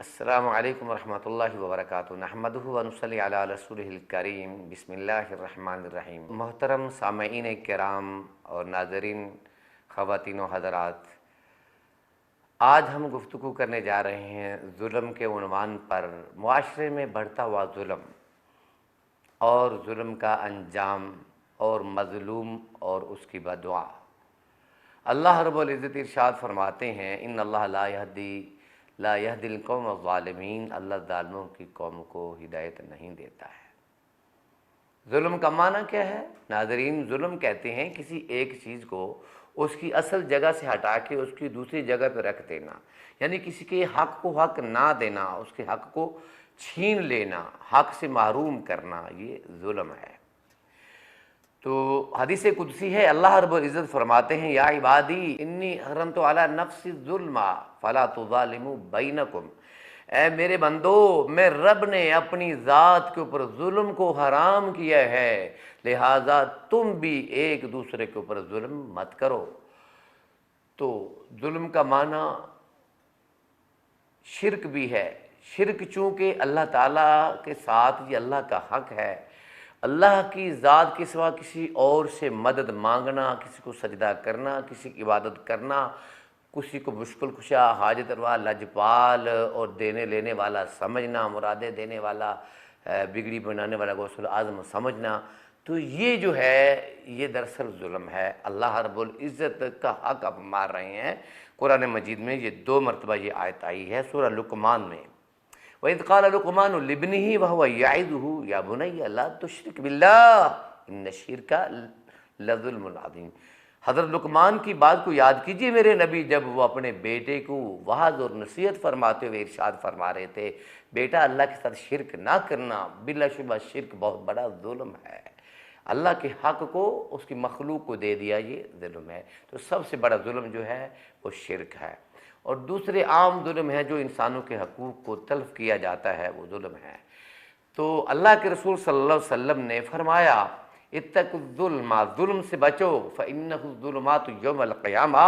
अस्सलामु अलैकुम वरहमतुल्लाहि वबरकातुहू नहमदुहु व नुसल्ली अला रसूलिहिल करीम बिस्मिल्लाहिर्रहमानिर्रहीम। मोहतरम सामईन किराम और नाज़रीन ख़वातीन व हज़रात, आज हम गुफ्तगू करने जा रहे हैं जुल्म के उन्वान पर, मुआशरे में बढ़ता हुआ जुल्म और जुल्म का अंजाम और मज़लूम और उसकी बदुआ। अल्लाह रब्बुल इज़्ज़त इरशाद फरमाते हैं, इन्नल्लाह ला यहदिल कौम ज़ालिमीन, अल्लाह ज़ालिमों की कौम को हिदायत नहीं देता है। जुल्म का माना क्या है नाज़रीन? जुल्म कहते हैं किसी एक चीज़ को उसकी असल जगह से हटा के उसकी दूसरी जगह पर रख देना, यानी किसी के हक़ को हक़ ना देना, उसके हक़ को छीन लेना, हक़ से महरूम करना, ये जुल्म है। तो हदीस कुदसी है, अल्लाह रब्बुल इज़्ज़त फरमाते हैं, या इबादी इन्नी हरमतु अला नफ्सी ज़ुल्मा फला तुज़ालिमू बैनकुम, ऐ मेरे बंदो, मैं रब ने अपनी ज़ात के ऊपर जुल्म को हराम किया है, लिहाजा तुम भी एक दूसरे के ऊपर जुल्म मत करो। तो जुल्म का माना शिरक भी है। शिरक चूँकि अल्लाह ताला के साथ ये अल्लाह का हक़ है, अल्लाह की ज़ात के सिवा किसी और से मदद मांगना, किसी को सजदा करना, किसी की इबादत करना, किसी को मुश्किल कुशा, हाजत रवा, लजपाल और देने लेने वाला समझना, मुरादें देने वाला, बिगड़ी बनाने वाला गौसल आज़म समझना, तो ये जो है ये दरअसल जुल्म है। अल्लाह रब्बुल इज़्ज़त का हक़ आप मार रहे हैं। कुरान मजीद में ये 2 मरतबा ये आयत आई है सूरह लुक़मान में। वइज़ क़ाल लुक़मानु लिब्निही व हुवा यइज़ुहु या बुनय्या ला तुश्रिक बिल्लाह इन्न शिरका लज़ुल्मुन अज़ीम। हज़रत लुक़मान की बात को याद कीजिए मेरे नबी, जब वो अपने बेटे को वआज़ और नसीहत फरमाते हुए इरशाद फरमा रहे थे, बेटा अल्लाह के साथ शिरक ना करना, बिलाशुबा शिरक बहुत बड़ा जुल्म है। अल्लाह के हक़ को उसकी मखलूक को दे दिया, ये जुल्म है। तो सबसे बड़ा जुल्म जो है वो शिरक है। और दूसरे आम जुल्म है जो इंसानों के हकूक़ को तल्फ़ किया जाता है, वो जुल्म है। तो अल्लाह के रसूल सल्लल्लाहु अलैहि वसल्लम ने फरमाया, इत्तक़ुज़्ज़ुल्मा, जुल्म से बचो, फ़इन्नहु ज़ुलुमातु यौमल क़ियामा,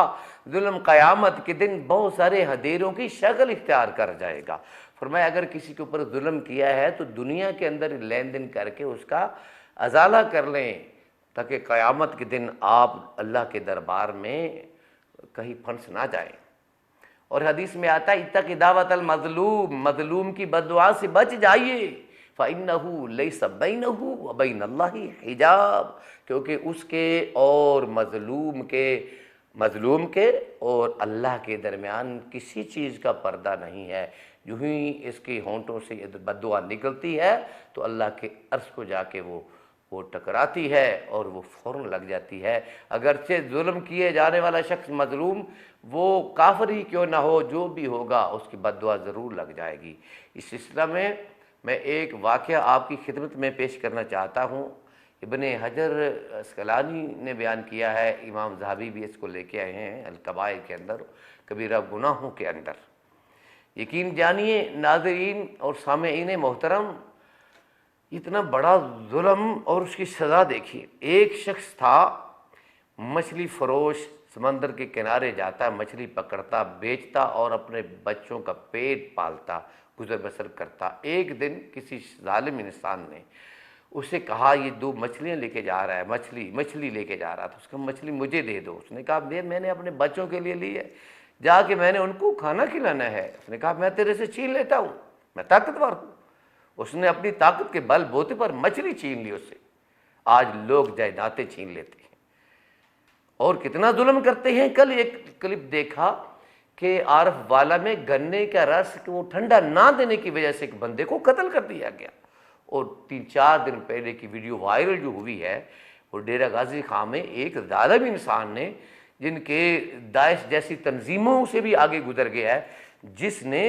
जुल्म क़यामत के दिन बहुत सारे हदेरों की शक्ल इख्तियार कर जाएगा। फरमाया अगर किसी के ऊपर जुल्म किया है तो दुनिया के अंदर लेन देन करके उसका अज़ाला कर लें, ताकि क़यामत के दिन आप अल्लाह के दरबार में कहीं फंस ना जाएं। और हदीस में आता है, इत्तक़ि दावतल मज़लूम, मज़लूम की बद्दुआ से बच जाइए, फ़इन्नहु लैसा बैनहु व बैनल्लाहि हिजाब, क्योंकि उसके और मज़लूम के और अल्लाह के दरमियान किसी चीज़ का पर्दा नहीं है। यूँ ही इसके होंठों से बद्दुआ निकलती है तो अल्लाह के अर्श को जाके वो टकराती है और वो फ़ौरन लग जाती है। अगरचे जुल्म किए जाने वाला शख्स मज़लूम वो काफ़िर ही क्यों ना हो, जो भी होगा उसकी बद्दुआ ज़रूर लग जाएगी। इस सिलसिले में मैं एक वाक़या आपकी खिदमत में पेश करना चाहता हूँ। इब्ने हजर अस्क़लानी ने बयान किया है, इमाम ज़हाबी भी इसको लेके आए हैं अल-कबाइर के अंदर, कबीरा गुनाहों के अंदर। यकीन जानिए नाज़रीन और सामईन मोहतरम, इतना बड़ा जुल्म और उसकी सज़ा देखिए। एक शख्स था, मछली फ़रोश, समंदर के किनारे जाता, मछली पकड़ता, बेचता और अपने बच्चों का पेट पालता, गुज़र बसर करता। एक दिन किसी ज़ालिम इंसान ने उसे कहा, ये 2 मछलियाँ लेके जा रहा है, मछली लेके जा रहा था। उसका मछली मुझे दे दो। उसने कहा मैंने अपने बच्चों के लिए ली है, जाके मैंने उनको खाना खिलाना है। उसने कहा मैं तेरे से छीन लेता हूँ, मैं ताकतवर हूँ। उसने अपनी ताकत के बल बोते पर मछली छीन ली उससे। आज लोग जायदादें छीन लेते हैं और कितना जुल्म करते हैं। कल एक क्लिप देखा कि आरफ वाला में गन्ने का रस को ठंडा ना देने की वजह से एक बंदे को कत्ल कर दिया गया। और 3-4 दिन पहले की वीडियो वायरल जो हुई है, वो डेरा गाजी खां में एक जालिम इंसान ने, जिनके दाइश जैसी तंजीमों से भी आगे गुजर गया है, जिसने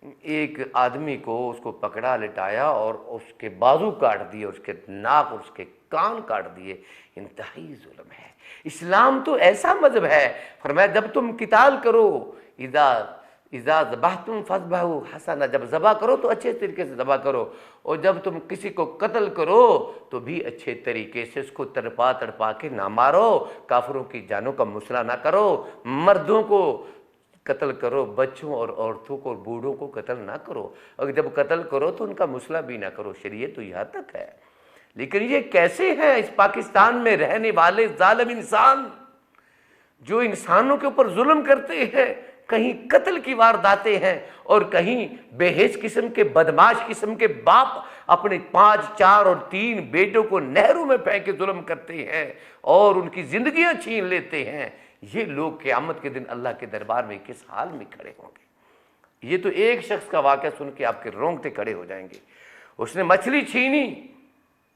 एक आदमी को उसको पकड़ा, लिटाया और उसके बाजू काट दिए, उसके नाक और उसके कान काट दिए। इंतहाई जुल्म है। इस्लाम तो ऐसा मजहब है, फरमाया जब तुम किताल करो, इज़ा ज़बहतुम फ़ज़बहू हसना, जब ज़बह करो तो अच्छे तरीके से ज़बह करो, और जब तुम किसी को कत्ल करो तो भी अच्छे तरीके से उसको तड़पा के ना मारो, काफिरों की जानों का मुसला ना करो, मर्दों को कत्ल करो, बच्चों और औरतों को और बूढ़ों को कत्ल ना करो, अगर जब कत्ल करो तो उनका मुसला भी ना करो। शरीयत तो यहाँ तक है। लेकिन ये कैसे हैं इस पाकिस्तान में रहने वाले जालिम इंसान जो इंसानों के ऊपर जुल्म करते हैं, कहीं कत्ल की वारदातें हैं और कहीं बेहिस किस्म के बदमाश किस्म के बाप अपने 5, 4 और 3 बेटों को नहरों में फेंक के जुल्म करते हैं और उनकी जिंदगियां छीन लेते हैं। ये लोग क़यामत के दिन अल्लाह के दरबार में किस हाल में खड़े होंगे। ये तो एक शख्स का वाक़या सुन के आपके रोंगटे खड़े हो जाएंगे। उसने मछली छीनी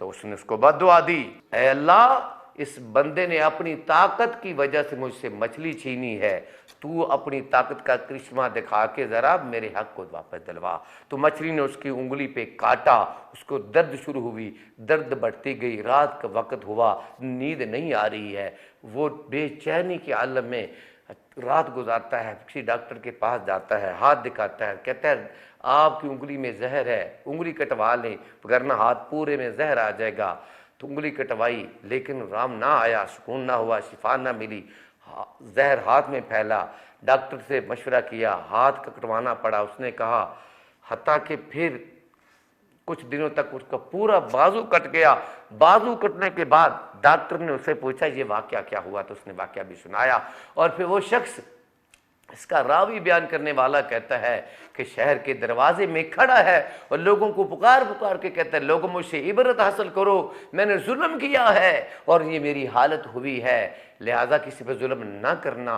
तो उसने उसको बद्दुआ दी, ऐ अल्लाह, इस बंदे ने अपनी ताकत की वजह से मुझसे मछली छीनी है, तू अपनी ताकत का करिश्मा दिखा के ज़रा मेरे हक को वापस दिलवा। तो मछली ने उसकी उंगली पे काटा, उसको दर्द शुरू हुई, दर्द बढ़ती गई, रात का वक्त हुआ, नींद नहीं आ रही है, वो बेचैनी के आलम में रात गुजारता है। किसी डॉक्टर के पास जाता है, हाथ दिखाता है, कहता है आपकी उंगली में जहर है, उंगली कटवा लें वरना हाथ पूरे में जहर आ जाएगा। तो उंगली कटवाई लेकिन राम ना आया, सुकून ना हुआ, शिफा ना मिली, जहर हाथ में फैला। डॉक्टर से मशवरा किया, हाथ कटवाना पड़ा। उसने कहा हत्ता कि फिर कुछ दिनों तक उसका पूरा बाजू कट गया। बाजू कटने के बाद डॉक्टर ने उससे पूछा ये वाकया क्या हुआ, तो उसने वाकया भी सुनाया। और फिर वो शख्स, इसका रावी बयान करने वाला कहता है कि शहर के दरवाजे में खड़ा है और लोगों को पुकार पुकार के कहता है लोगों मुझसे इबरत हासिल करो, मैंने जुल्म किया है और ये मेरी हालत हुई है, लिहाजा किसी पर जुल्म ना करना।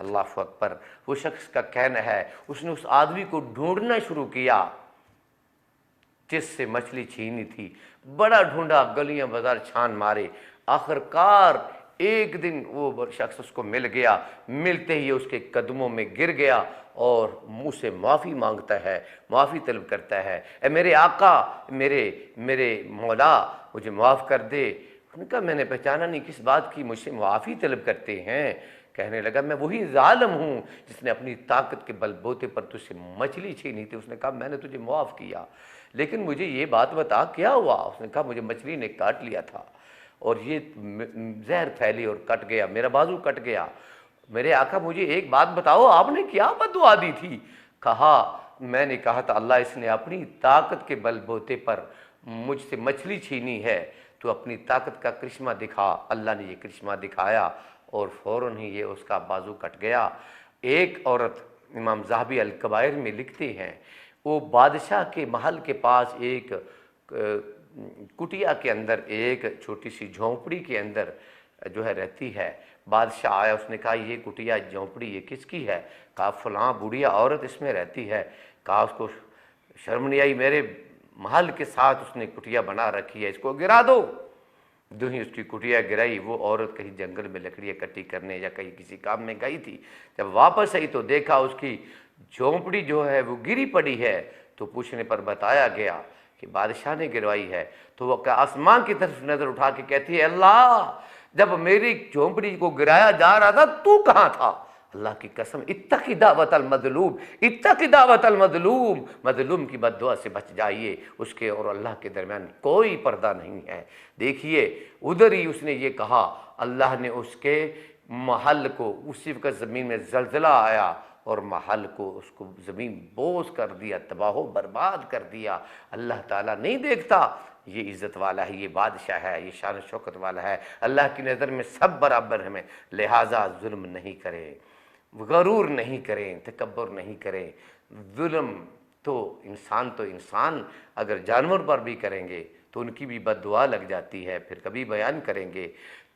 अल्लाह अकबर। वो शख्स का कहना है उसने उस आदमी को ढूंढना शुरू किया जिससे मछली छीनी थी। बड़ा ढूंढा, गलियां बाजार छान मारे, आखिरकार एक दिन वो शख्स उसको मिल गया। मिलते ही उसके कदमों में गिर गया और मुंह से माफ़ी मांगता है, माफ़ी तलब करता है, ए मेरे आका, मेरे मौला, मुझे माफ़ कर दे। उनका मैंने पहचाना नहीं किस बात की मुझसे माफ़ी तलब करते हैं। कहने लगा मैं वही जालिम हूँ जिसने अपनी ताकत के बलबूते पर तुझसे मछली छीनी थी। उसने कहा मैंने तुझे माफ़ किया, लेकिन मुझे ये बात बता क्या हुआ। उसने कहा मुझे मछली ने काट लिया था और ये जहर फैली और कट गया, मेरा बाजू कट गया। मेरे आका मुझे एक बात बताओ, आपने क्या बददुआ दी थी। कहा मैंने कहा था अल्लाह इसने अपनी ताकत के बलबूते पर मुझसे मछली छीनी है, तो अपनी ताकत का करिश्मा दिखा। अल्लाह ने ये करिश्मा दिखाया और फ़ौरन ही ये उसका बाजू कट गया। एक औरत इमाम ज़हाबी अल कबायर में लिखते हैं, वो बादशाह के महल के पास एक कुटिया के अंदर, एक छोटी सी झोंपड़ी के अंदर जो है रहती है। बादशाह आया, उसने कहा ये कुटिया झोंपड़ी ये किसकी है। कहा फलां बुढ़िया औरत इसमें रहती है। कहा उसको शर्म नहीं आई, मेरे महल के साथ उसने कुटिया बना रखी है, इसको गिरा दो। जो ही उसकी कुटिया गिराई, वो औरत कहीं जंगल में लकड़ियाँ इकट्ठी करने या कहीं किसी काम में गई थी। जब वापस आई तो देखा उसकी झोंपड़ी जो है वो गिरी पड़ी है। तो पूछने पर बताया गया कि बादशाह ने गिरवाई है। तो वो आसमान की तरफ नजर उठा के कहती है अल्लाह, जब मेरी झोंपड़ी को गिराया जा रहा था तू कहाँ था। अल्लाह की कसम, इत्तकी दावत अल मज़लूम, इत्तकी दावत अल मज़लूम, मज़लूम की बद्दुआ से बच जाइए। उसके और अल्लाह के दरमियान कोई पर्दा नहीं है। देखिए उधर ही उसने ये कहा, अल्लाह ने उसके महल को, उसी वक्त ज़मीन में ज़लज़ला आया और महल को उसको ज़मीन बोझ कर दिया, तबाह बर्बाद कर दिया। अल्लाह ताला नहीं देखता, ये इज़्ज़त वाला है, ये बादशाह है, ये शान शौकत वाला है, अल्लाह की नज़र में सब बराबर हमें। लिहाजा जुल्म नहीं करें, गरूर नहीं करें, तकब्बुर नहीं करें। जुल्म तो इंसान अगर जानवर पर भी करेंगे तो उनकी भी बद्दुआ लग जाती है, फिर कभी बयान करेंगे।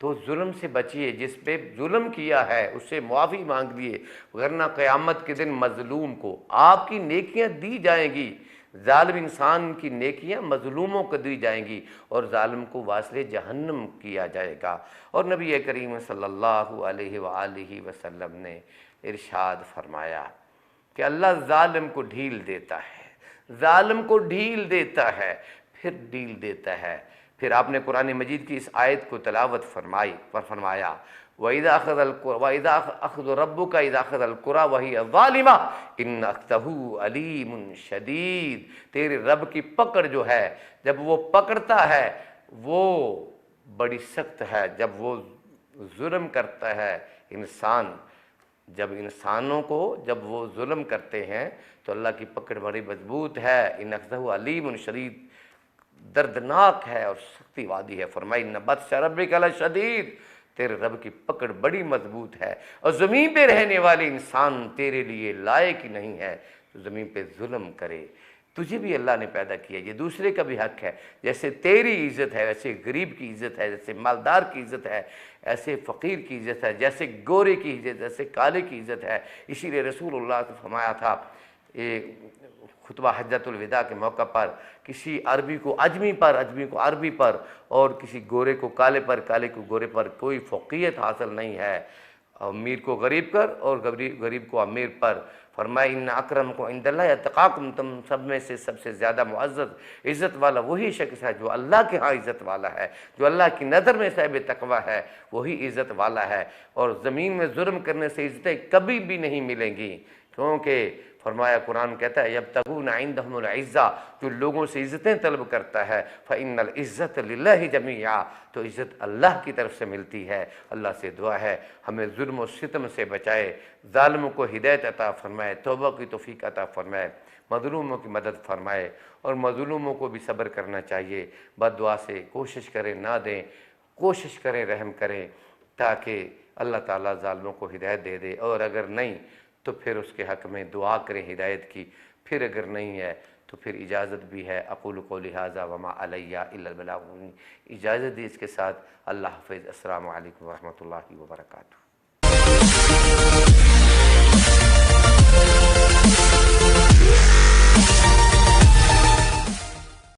तो जुल्म से बचिए, जिस पे जुल्म किया है उससे मुआफ़ी मांग लिए, वरना क़यामत के दिन मज़लूम को आपकी नेकियां दी जाएंगी। जालिम इंसान की नेकियां मज़लूमों को दी जाएंगी और जालिम को वासले जहन्नम किया जाएगा। और नबी करीम सल्लल्लाहु अलैहि वसल्लम ने इरशाद फरमाया कि अल्लाह जालिम को ढील देता है, जालिम को ढील देता है, फिर ढील देता है। फिर आपने कुरान मजीद की इस आयत को तलावत फरमाया, वइज़ा अख़ज़ रब्बुका इज़ा अख़ज़ल क़ुरा वहिय ज़ालिमा इन्न अख़ज़हु अलीमुन शदीद। तेरे रब की पकड़ जो है, जब वो पकड़ता है वो बड़ी सख्त है। जब वो जुल्म करता है इंसान जब इंसानों को जब वो जुल्म करते हैं तो अल्लाह की पकड़ बड़ी मजबूत है। इन अख़ज़हु अलीमुन शदीद, दर्दनाक है और सख्तीवादी है। फरमाई न बत्श रब्बिका लशदीद, तेरे रब की पकड़ बड़ी मजबूत है और ज़मीन पे रहने वाले इंसान तेरे लिए लायक ही नहीं है तो ज़मीन पे जुल्म करे। तुझे भी अल्लाह ने पैदा किया, ये दूसरे का भी हक है। जैसे तेरी इज़्ज़त है वैसे गरीब की इज़्ज़त है, जैसे मालदार की इज़्ज़त है ऐसे फ़कीर की इज़्ज़त है, जैसे गोरे की इज़्ज़त जैसे काले की इज़्ज़त है। इसीलिए रसूलुल्लाह ने फरमाया था ये खुतबा हज्जतुल विदा के मौका पर, किसी अरबी को अजमी पर, अजमी को अरबी पर और किसी गोरे को काले पर, काले को गोरे पर कोई फ़ौक़ियत हासिल नहीं है। अमीर को गरीब कर और गरीब को अमीर पर। फरमाया इन्ना अक्रमकुम इंदल्लाहि अत्क़ाकुम, तुम सब में से सबसे ज़्यादा मुअज़्ज़ज़ इज़्ज़त वाला वही शख्स है जो अल्लाह के यहाँ इज़्ज़त वाला है, जो अल्लाह की नज़र में साहिब तक़वा है वही इज़्ज़त वाला है। और ज़मीन में जुल्म करने से इज़्ज़तें कभी भी नहीं मिलेंगी, क्योंकि फरमाया कुरान कहता है यब्तगूना इंदहुमुल इज़्ज़ा, जो लोगों से इज़्ज़तें तलब करता है फ़इन्नल इज़्ज़त लिल्लाहि जमीआ, तो इज़्ज़त अल्लाह की तरफ से मिलती है। अल्लाह से दुआ है हमें जुल्म और सितम से बचाए, ज़ालिमों को हिदायत अता फरमाए, तौबा की तौफ़ीक अता फरमाए, मज़लूमों की मदद फरमाए और मज़लूमों को भी सब्र करना चाहिए। बद्दुआ से कोशिश करें ना दें, कोशिश करें रहम करें, ताकि अल्लाह ताला ज़ालिमों को हिदायत दे दे। और अगर नहीं तो फिर उसके हक़ में दुआ करें हिदायत की। फिर अगर नहीं है तो फिर इजाज़त भी है। अक़ूलु क़ौली हाज़ा वमा अलैया इल्लल बलाग़, इजाज़त दी इसके साथ। अल्लाह हाफ़िज़। अस्सलामु अलैकुम व रहमतुल्लाहि व बरकातुहू।